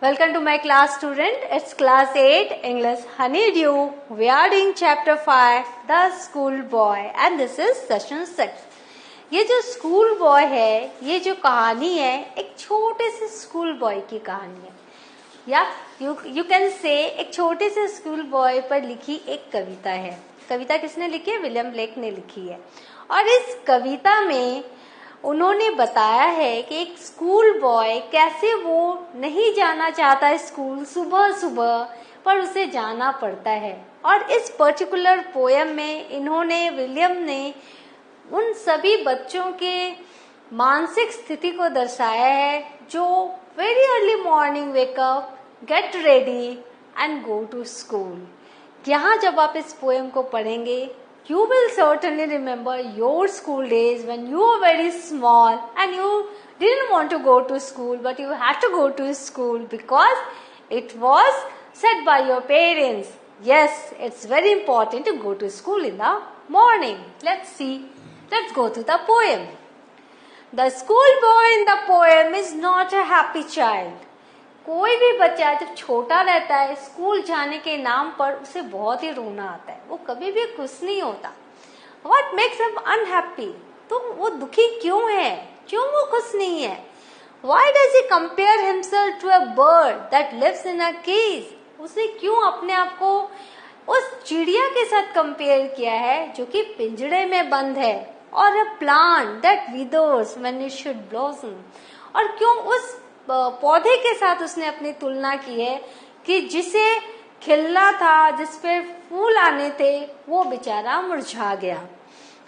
Welcome to my class, student. It's class 8 English Honeydew. We are doing chapter 5 The School Boy and this is session 6. ये जो school boy है, ये जो कहानी है, एक छोटे से स्कूल बॉय की कहानी है, या यू कैन से एक छोटे से स्कूल बॉय पर लिखी एक कविता है. कविता किसने लिखी है? विलियम ब्लेक ने लिखी है. और इस कविता में उन्होंने बताया है कि एक स्कूल बॉय कैसे वो नहीं जाना चाहता स्कूल सुबह सुबह, पर उसे जाना पड़ता है. और इस पर्टिकुलर पोयम में इन्होंने, विलियम ने, उन सभी बच्चों के मानसिक स्थिति को दर्शाया है जो very early morning wake up, get ready and go to school. यहाँ जब आप इस पोएम को पढ़ेंगे, you will certainly remember your school days when you were very small and you didn't want to go to school, but you had to go to school because it was said by your parents. Yes, it's very important to go to school in the morning. Let's go to the poem. The school boy in the poem is not a happy child. कोई भी बच्चा जब छोटा रहता है, school जाने के नाम पर उसे बहुत ही रोना आता है, वो कभी भी खुश नहीं होता. What makes him unhappy? तो वो दुखी क्यों है? क्यों वो खुश नहीं है? Why does he compare himself to a bird that lives in a cage? उसने क्यों अपने आप को उस चिड़िया के साथ कंपेयर किया है जो कि पिंजड़े में बंद है, और a plant that withers when it should blossom? और क्यों उस पौधे के साथ उसने अपनी तुलना की है कि जिसे खिलना था, जिस पे फूल आने थे, वो बेचारा मुरझा गया.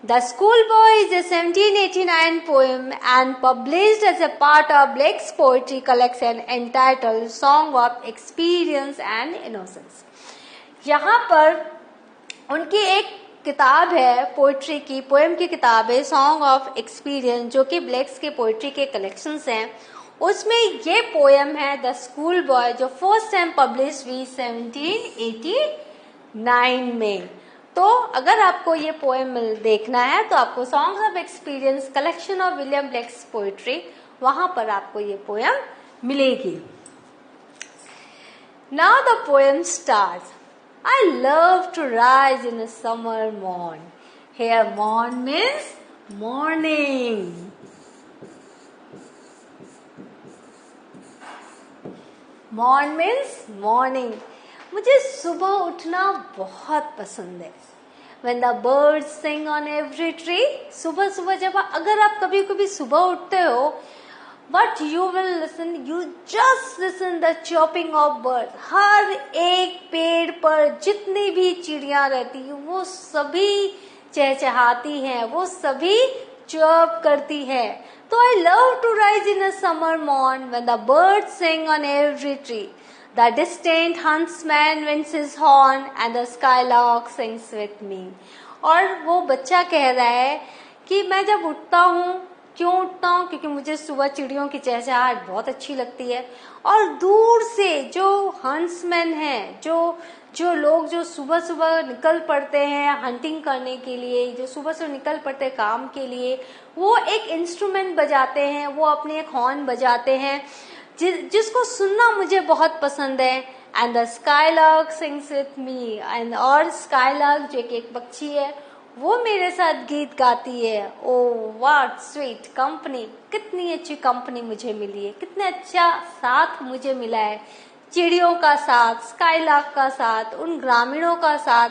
The School Boy is a 1789 poem and published as a part of Blake's poetry collection entitled Song of Experience and Innocence. यहाँ पर उनकी एक किताब है पोएट्री की, पोएम की किताब है सॉन्ग ऑफ एक्सपीरियंस, जो कि ब्लेक्स के पोएट्री के कलेक्शंस हैं. उसमें ये पोएम है द स्कूल बॉय, जो फर्स्ट टाइम पब्लिश हुई 1789 में. तो अगर आपको ये पोएम देखना है तो आपको songs of experience collection of William Blake's poetry, वहां पर आपको ये पोएम मिलेगी. Now the poem starts. I love to rise in a summer morn. Here morn means morning. Morn means morning. मुझे सुबह उठना बहुत पसंद है. When the birds sing on every tree. सुबह सुबह जब अगर आप कभी कभी सुबह उठते हो, what you will listen, you just listen the chirping of birds. हर एक पेड़ पर जितनी भी चिड़ियां रहती हैं, वो सभी चहचहाती हैं, वो सभी chirp करती हैं. So I love to rise in a summer morn when the birds sing on every tree. The distant huntsman winds his horn and the skylark sings with me. और वो बच्चा कह रहा है कि मैं जब उठता हूँ, क्यों उठता हूँ? क्योंकि मुझे सुबह चिड़ियों की चहचहाहट बहुत अच्छी लगती है. और दूर से जो हंसमैन हैं, जो लोग जो सुबह सुबह निकल पड़ते हैं हंटिंग करने के लिए, जो सुबह से निकल पड़ते हैं काम के लिए, वो एक इंस्ट्रूमेंट बजाते हैं, वो अपने एक हॉर्न बजाते हैं, जिसको सुनना मुझे बहुत पसंद है. And the skylark sings with me. And और स्काईलार्क जो एक पक्षी है, वो मेरे साथ गीत गाती है. Oh what sweet company. कितनी अच्छी कंपनी मुझे मिली है, कितना अच्छा साथ मुझे मिला है. चिड़ियों का साथ, स्काईलार्क का साथ, उन ग्रामीणों का साथ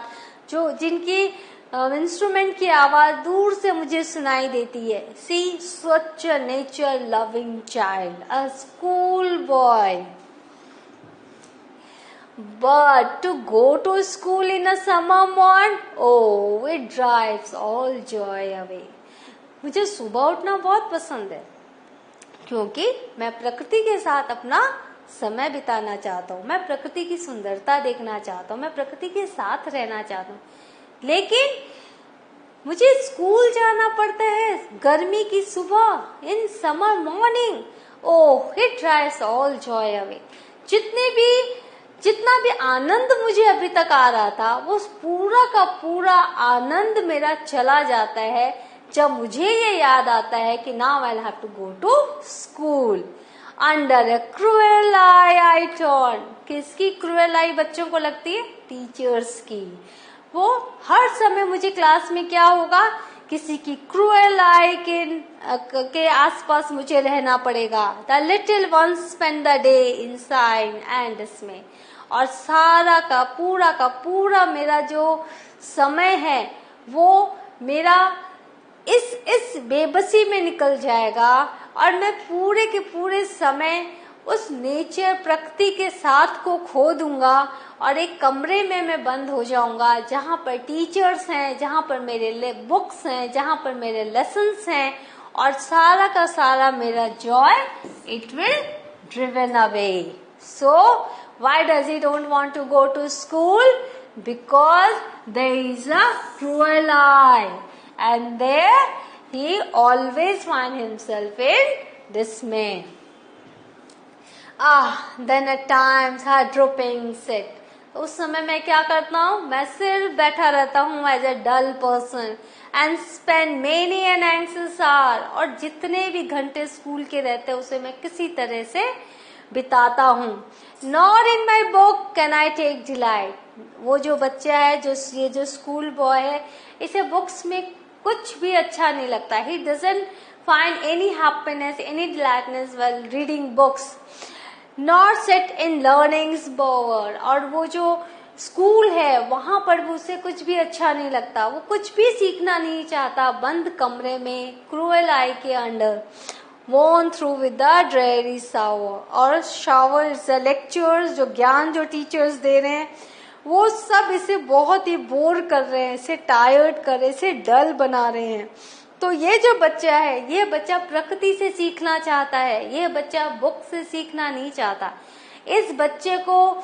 जो जिनकी इंस्ट्रूमेंट की आवाज दूर से मुझे सुनाई देती है. See such a nature loving child, a school boy. But to go to school in a summer morn, oh, it drives all joy away. मुझे सुबह उठना बहुत पसंद है क्योंकि मैं प्रकृति के साथ अपना समय बिताना चाहता हूँ, मैं प्रकृति की सुंदरता देखना चाहता हूँ, मैं प्रकृति के साथ रहना चाहता हूँ. लेकिन मुझे स्कूल जाना पड़ता है गर्मी की सुबह, in summer morning. Oh, it drives all Joy away. जितना भी आनंद मुझे अभी तक आ रहा था, वो पूरा का पूरा आनंद मेरा चला जाता है जब मुझे ये याद आता है कि now I have to go to school. Under a cruel eye I turn. किसकी क्रूएल आई बच्चों को लगती है? टीचर्स की। वो हर समय मुझे क्लास में क्या होगा, किसी की क्रूएल आई के आसपास मुझे रहना पड़ेगा। The little ones spend the day in sighing and dismay. और सारा का पूरा मेरा जो समय है वो मेरा इस बेबसी में निकल जाएगा और मैं पूरे के पूरे समय उस नेचर प्रकृति के साथ को खो दूंगा और एक कमरे में मैं बंद हो जाऊंगा जहां पर टीचर्स हैं, जहां पर मेरे बुक्स हैं, जहां पर मेरे लेसन्स हैं और सारा का सारा मेरा joy it will driven away. So why does he don't want to go to school? Because there is a cruel eye and there he always find himself in dismay. Then at times her drooping sit। उस समय मैं क्या करता हूँ, मैं सिर्फ बैठा रहता हूँ as a dull person and spend many an anxious hour। और जितने भी घंटे स्कूल के रहते हैं उसे मैं किसी तरह से बिताता हूँ। Nor in my book can I take delight। वो जो बच्चा है, ये जो स्कूल बॉय है, इसे बुक्स में कुछ भी अच्छा नहीं लगता। He doesn't find any happiness, any gladness while reading books, nor sit in learning's bower। और वो जो स्कूल है वहां पर भी उसे कुछ भी अच्छा नहीं लगता, वो कुछ भी सीखना नहीं चाहता बंद कमरे में क्रूएल आई के under, worn through with the dreary shower। और showers, lectures, जो ज्ञान जो टीचर्स दे रहे हैं वो सब इसे बहुत ही बोर कर रहे हैं, इसे टायर्ड कर रहे हैं, इसे डल बना रहे हैं। तो ये जो बच्चा है, ये बच्चा प्रकृति से सीखना चाहता है, ये बच्चा बुक से सीखना नहीं चाहता। इस बच्चे को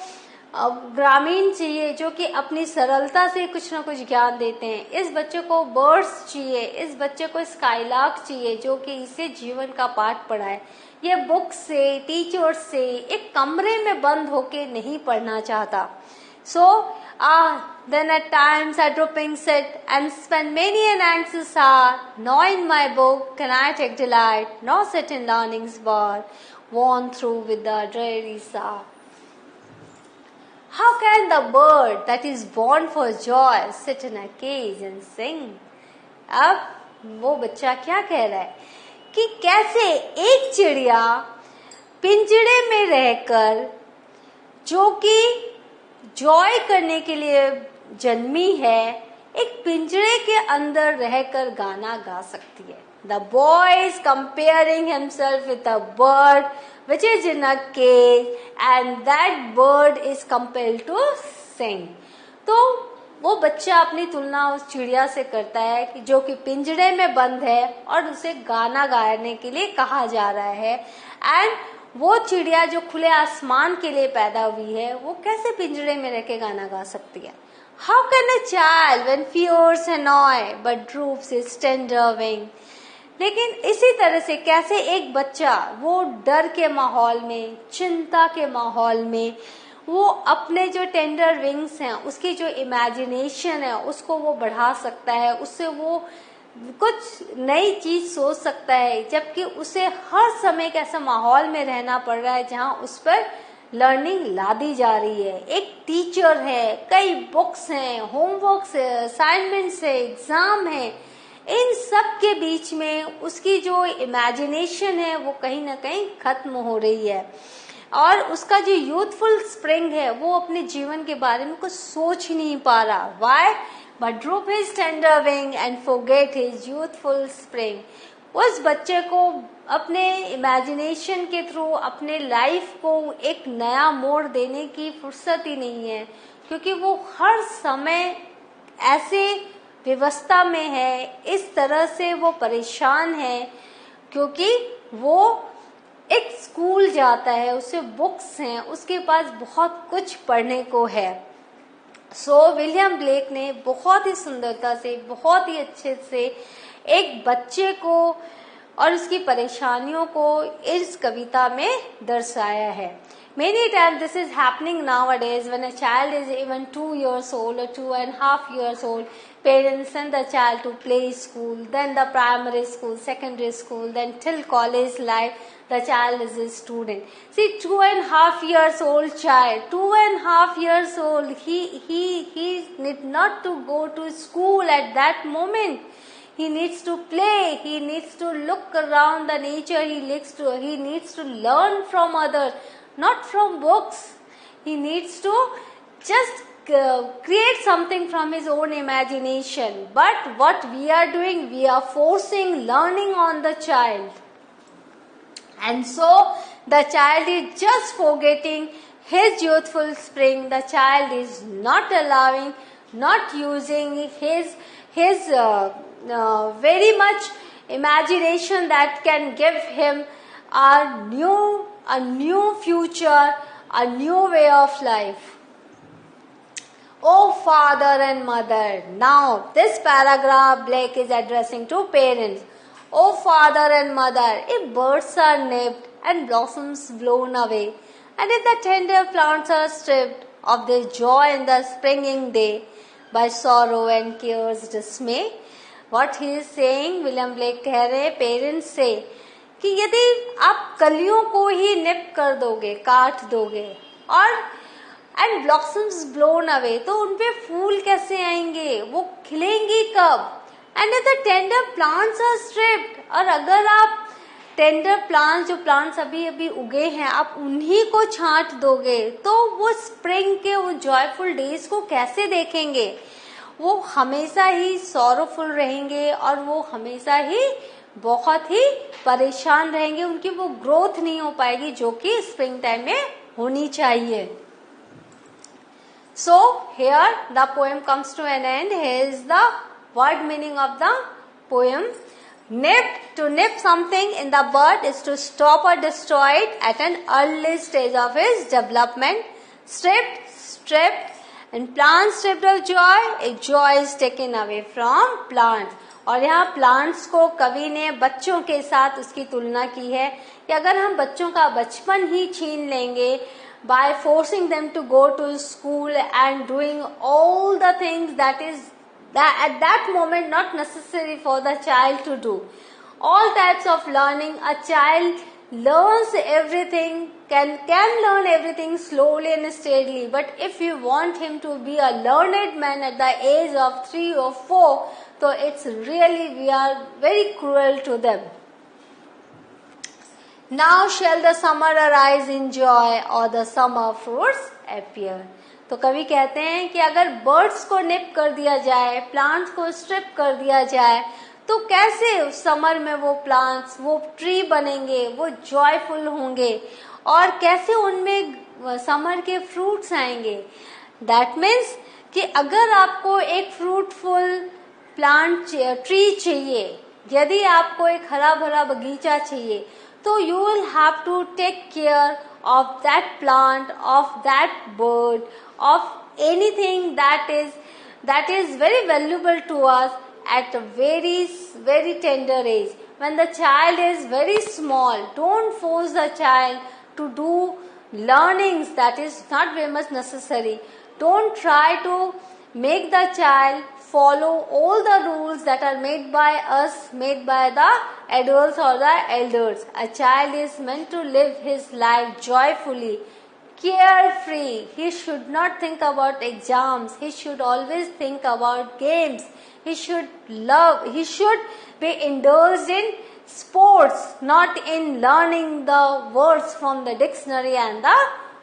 ग्रामीण चाहिए जो कि अपनी सरलता से कुछ ना कुछ ज्ञान देते हैं। इस बच्चे को बर्ड्स चाहिए, इस बच्चे को स्काईलार्क चाहिए जो कि इसे जीवन का पाठ पढ़ाए। ये बुक से, टीचर से एक कमरे में बंद होके नहीं पढ़ना चाहता। So, then at times I drooping sit and spend many an anxious hour, nor in my book can I take delight, nor sit in learning's bar, worn through with the dreary sour। How can the bird that is born for joy sit in a cage and sing? अब वो बच्चा क्या कह रहा है कि कैसे एक चिड़िया पिंजड़े में रहकर, जो कि जॉय करने के लिए जन्मी है, एक पिंजरे के अंदर रहकर गाना गा सकती है। The boy is comparing himself with a bird which is in a cage and that bird is compelled to sing। तो वो बच्चा अपनी तुलना उस चिड़िया से करता है कि जो कि पिंजरे में बंद है और उसे गाना गाने के लिए कहा जा रहा है। एंड वो चिड़िया जो खुले आसमान के लिए पैदा हुई है वो कैसे पिंजरे में रह के गाना गा सकती है? How can a child when fears annoy but droops his tender wing? लेकिन इसी तरह से कैसे एक बच्चा वो डर के माहौल में, चिंता के माहौल में, वो अपने जो टेंडर विंग्स हैं, उसकी जो इमेजिनेशन है उसको वो बढ़ा सकता है, उससे वो कुछ नई चीज सोच सकता है, जबकि उसे हर समय एक ऐसा माहौल में रहना पड़ रहा है जहां उस पर लर्निंग लादी जा रही है। एक टीचर है, कई बुक्स हैं, होमवर्क्स है, असाइनमेंट्स है, एग्जाम है, इन सब के बीच में उसकी जो इमेजिनेशन है वो कहीं ना कहीं खत्म हो रही है और उसका जो यूथफुल स्प्रिंग है वो अपने जीवन के बारे में कुछ सोच ही नहीं पा रहा। Why? But droop his tender wing and forget his youthful spring। उस बच्चे को अपने इमेजिनेशन के थ्रू अपने लाइफ को एक नया मोड़ देने की फुर्सत ही नहीं है, क्योंकि वो हर समय ऐसे व्यवस्था में है, इस तरह से वो परेशान है क्योंकि वो एक स्कूल जाता है, उसे बुक्स हैं, उसके पास बहुत कुछ पढ़ने को है। विलियम ब्लेक ने बहुत ही सुंदरता से, बहुत ही अच्छे से एक बच्चे को और उसकी परेशानियों को इस कविता में दर्शाया है। Many times this is happening nowadays when a child is even 2 years old or 2.5 years old. Parents send the child to play school, then the primary school, secondary school, then till college life. the child is a student. See, 2.5 years old child, 2.5 years old, he need not to go to school at that moment. He needs to play, he needs to look around the nature, he needs to learn from others, not from books. He needs to just create something from his own imagination. But what we are doing, we are forcing learning on the child. And so the child is just forgetting his youthful spring. The child is not allowing, not using his very much imagination that can give him a new future, a new way of life. Oh father and mother. Now this paragraph Blake is addressing to parents. Oh father and mother, if birds are nipped and blossoms blown away, and if the tender plants are stripped of their joy in the springing day by sorrow and care's dismay, what he is saying, William Blake कह रहे हैं parents से कि यदि आप कलियों को ही निप कर दोगे, काट दोगे, और एंड ब्लॉसम्स ब्लोन अवे, तो उनपे फूल कैसे आएंगे, वो खिलेंगी कब? And the tender plants are stripped, और अगर आप टेंडर प्लांट्स, जो प्लांट्स अभी अभी उगे हैं, आप उन्हीं को छांट दोगे, तो वो स्प्रिंग के वो जॉयफुल डेज को कैसे देखेंगे? वो हमेशा ही सॉरोफुल रहेंगे और वो हमेशा ही बहुत ही परेशान रहेंगे, उनकी वो ग्रोथ नहीं हो पाएगी जो कि स्प्रिंग टाइम में होनी चाहिए. So here the poem comes to an end. Here is the word meaning of the poem. Nipped, to nip something in the bud is to stop or destroy it at an early stage of its development. Stripped, and plant stripped of joy, a joy is taken away from plants. और यहाँ plants को कवि ने बच्चों के साथ उसकी तुलना की है कि अगर हम बच्चों का बचपन ही छीन लेंगे by forcing them to go to school and doing all the things that at that moment not necessary for the child to do, all types of learning, a child learns everything, can learn everything slowly and steadily, but if you want him to be a learned man at the age of 3 or 4, so it's really, we are very cruel to them. Now shall the summer arise in joy or the summer fruits appear. तो कवि कहते हैं कि अगर birds को निप कर दिया जाए, प्लांट्स को स्ट्रिप कर दिया जाए, तो कैसे उस समर में वो प्लांट्स, वो ट्री बनेंगे, वो जॉयफुल होंगे, और कैसे उनमें समर के फ्रूट्स आएंगे. दैट मीन्स कि अगर आपको एक फ्रूटफुल प्लांट ट्री चाहिए, यदि आपको एक हरा भरा बगीचा चाहिए, तो you will have to take care of that plant, of that bird, of anything that is very valuable to us at a very, very tender age. When the child is very small, don't force the child to do learnings that is not very much necessary. Don't try to make the child follow all the rules that are made by us, made by the adults or the elders. A child is meant to live his life joyfully, carefree. He should not think about exams. He should always think about games. He should be indulged in sports, not in learning the words from the dictionary and the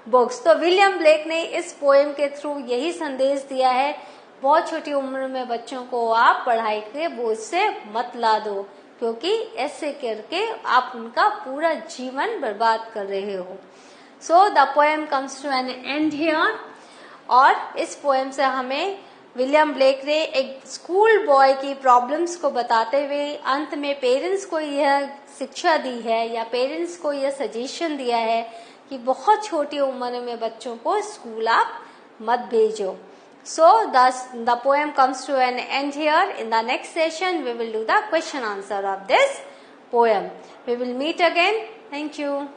books. तो William Blake ने इस poem के through यही संदेश दिया है, बहुत छोटी उम्र में बच्चों को आप पढ़ाई के बोझ से मत ला दो, क्योंकि ऐसे करके आप उनका पूरा जीवन बर्बाद कर रहे हो. So the poem comes to an end here. और इस पोएम से हमें विलियम ब्लेक ने एक स्कूल बॉय की प्रॉब्लम्स को बताते हुए अंत में पेरेंट्स को यह शिक्षा दी है, या पेरेंट्स को यह सजेशन दिया है कि बहुत छोटी उम्र में बच्चों को स्कूल आप मत भेजो. So the poem comes to an end here. In the next session, we will do the question answer of this poem. We will meet again. Thank you.